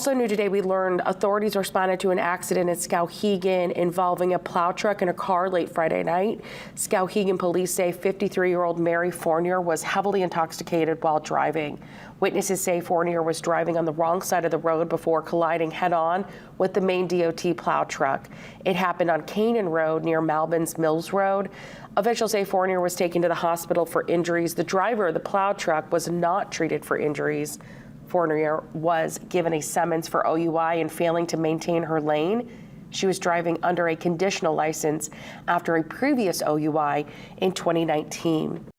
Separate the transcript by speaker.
Speaker 1: Also new today, we learned authorities responded to an accident at Skowhegan involving a plow truck and a car late Friday night. Skowhegan police say 53-year-old Mary Fournier was heavily intoxicated while driving. Witnesses say Fournier was driving on the wrong side of the road before colliding head-on with the main DOT plow truck. It happened on Canaan Road near Malvin's Mills Road. Officials say Fournier was taken to the hospital for injuries. The driver of the plow truck was not treated for injuries. Fournier was given a summons for OUI and failing to maintain her lane. She was driving under a conditional license after a previous OUI in 2019.